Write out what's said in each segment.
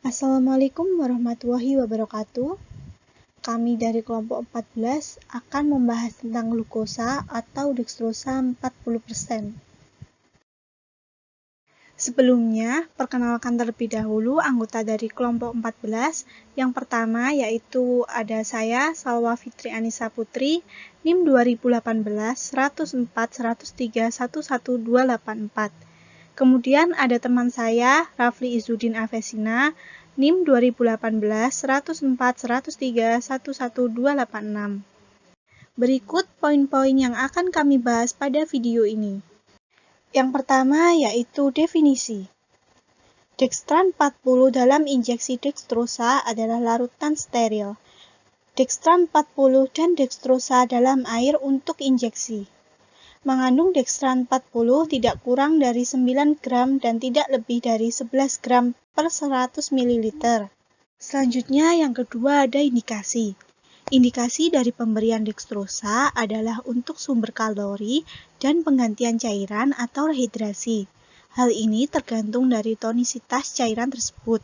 Assalamualaikum warahmatullahi wabarakatuh. Kami dari kelompok 14 akan membahas tentang glukosa atau dekstrosa 40%. Sebelumnya, perkenalkan terlebih dahulu anggota dari kelompok 14. Yang pertama yaitu ada saya, Salwa Fitri Anissa Putri, NIM 2018 104 103 11284. Kemudian ada teman saya, Rafli Izzuddin Avesina, NIM 2018 104 103 11286. Berikut poin-poin yang akan kami bahas pada video ini. Yang pertama yaitu definisi. Dextran 40 dalam injeksi dekstrosa adalah larutan steril. Dextran 40 dan dekstrosa dalam air untuk injeksi. Mengandung dextran 40 tidak kurang dari 9 gram dan tidak lebih dari 11 gram per 100 ml. Selanjutnya yang kedua ada indikasi. Indikasi dari pemberian dekstrosa adalah untuk sumber kalori dan penggantian cairan atau rehidrasi. Hal ini tergantung dari tonisitas cairan tersebut.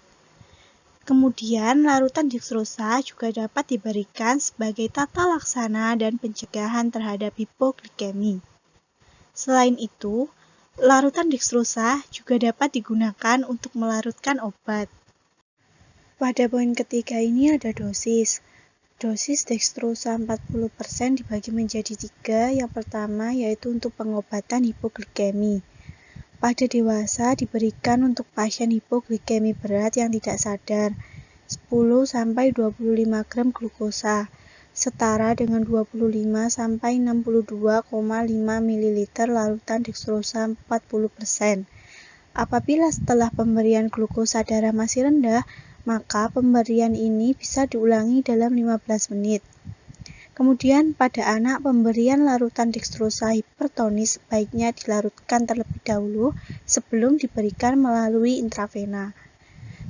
Kemudian, larutan dekstrosa juga dapat diberikan sebagai tata laksana dan pencegahan terhadap hipoglikemi. Selain itu, larutan dekstrosa juga dapat digunakan untuk melarutkan obat. Pada poin ketiga ini ada dosis. Dosis dekstrosa 40% dibagi menjadi 3. Yang pertama yaitu untuk pengobatan hipoglikemi. Pada dewasa diberikan untuk pasien hipoglikemi berat yang tidak sadar 10-25 gram glukosa, setara dengan 25-62,5 ml larutan dekstrosa 40%. Apabila setelah pemberian glukosa darah masih rendah, maka pemberian ini bisa diulangi dalam 15 menit. Kemudian pada anak, pemberian larutan dekstrosa hipertonis sebaiknya dilarutkan terlebih dahulu sebelum diberikan melalui intravena.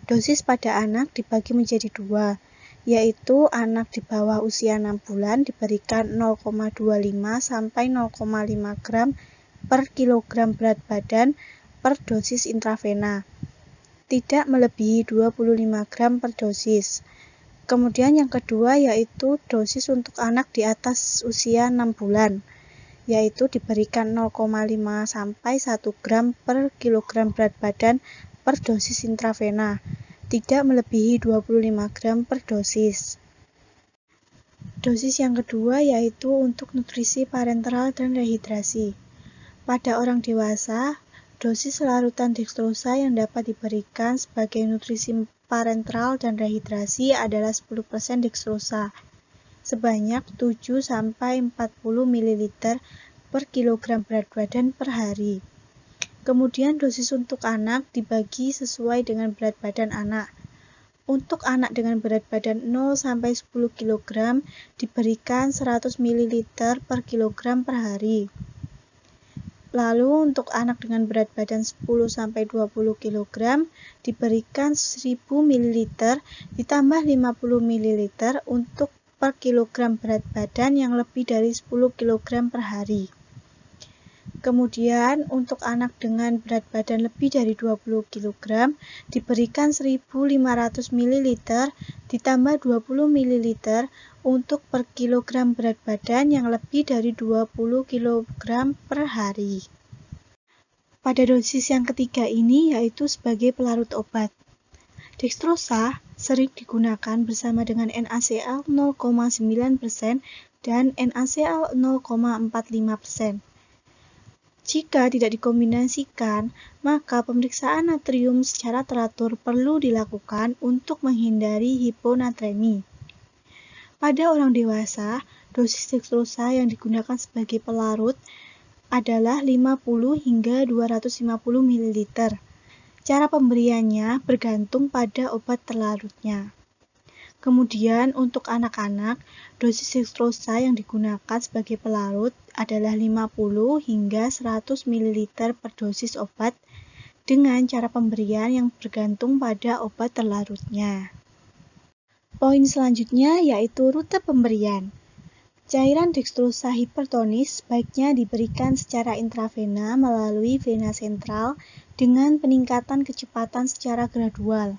Dosis pada anak dibagi menjadi 2, yaitu anak di bawah usia 6 bulan diberikan 0,25-0,5 gram per kilogram berat badan per dosis intravena. Tidak melebihi 25 gram per dosis. Kemudian yang kedua yaitu dosis untuk anak di atas usia 6 bulan, yaitu diberikan 0,5-1 gram per kilogram berat badan per dosis intravena. Tidak melebihi 25 gram per dosis. Dosis yang kedua yaitu untuk nutrisi parenteral dan rehidrasi. Pada orang dewasa, dosis larutan dekstrosa yang dapat diberikan sebagai nutrisi parenteral dan rehidrasi adalah 10% dekstrosa, sebanyak 7-40 ml per kilogram berat badan per hari. Kemudian dosis untuk anak dibagi sesuai dengan berat badan anak. Untuk anak dengan berat badan 0-10 kg diberikan 100 ml per kilogram per hari. Lalu untuk anak dengan berat badan 10-20 kg diberikan 1000 ml ditambah 50 ml untuk per kilogram berat badan yang lebih dari 10 kg per hari. Kemudian untuk anak dengan berat badan lebih dari 20 kg diberikan 1500 ml ditambah 20 ml untuk per kilogram berat badan yang lebih dari 20 kg per hari. Pada dosis yang ketiga ini yaitu sebagai pelarut obat. Dekstrosa sering digunakan bersama dengan NaCl 0,9% dan NaCl 0,45%. Jika tidak dikombinasikan, maka pemeriksaan natrium secara teratur perlu dilakukan untuk menghindari hiponatremi. Pada orang dewasa, dosis dekstrosa yang digunakan sebagai pelarut adalah 50 hingga 250 ml. Cara pemberiannya bergantung pada obat terlarutnya. Kemudian untuk anak-anak, dosis dekstrosa yang digunakan sebagai pelarut adalah 50 hingga 100 ml per dosis obat dengan cara pemberian yang bergantung pada obat terlarutnya. Poin selanjutnya yaitu rute pemberian. Cairan dekstrosa hipertonis sebaiknya diberikan secara intravena melalui vena sentral dengan peningkatan kecepatan secara gradual.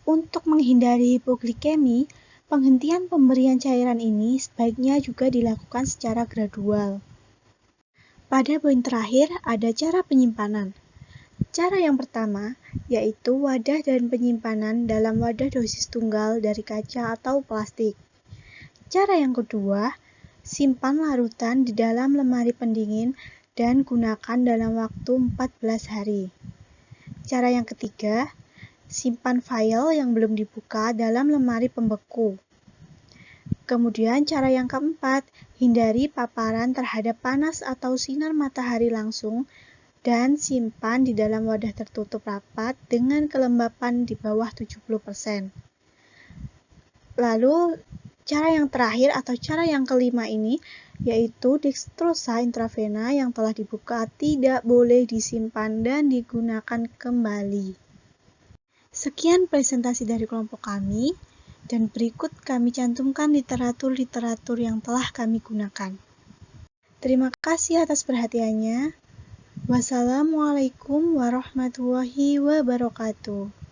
Untuk menghindari hipoglikemi, penghentian pemberian cairan ini sebaiknya juga dilakukan secara gradual. Pada poin terakhir, ada cara penyimpanan. Cara yang pertama, yaitu wadah dan penyimpanan dalam wadah dosis tunggal dari kaca atau plastik. Cara yang kedua, simpan larutan di dalam lemari pendingin dan gunakan dalam waktu 14 hari. Cara yang ketiga, simpan file yang belum dibuka dalam lemari pembeku. Kemudian cara yang keempat, hindari paparan terhadap panas atau sinar matahari langsung dan simpan di dalam wadah tertutup rapat dengan kelembapan di bawah 70%. Lalu, cara yang terakhir atau cara yang kelima ini, yaitu dextrosa intravena yang telah dibuka tidak boleh disimpan dan digunakan kembali. Sekian presentasi dari kelompok kami, dan berikut kami cantumkan literatur-literatur yang telah kami gunakan. Terima kasih atas perhatiannya. Wassalamualaikum warahmatullahi wabarakatuh.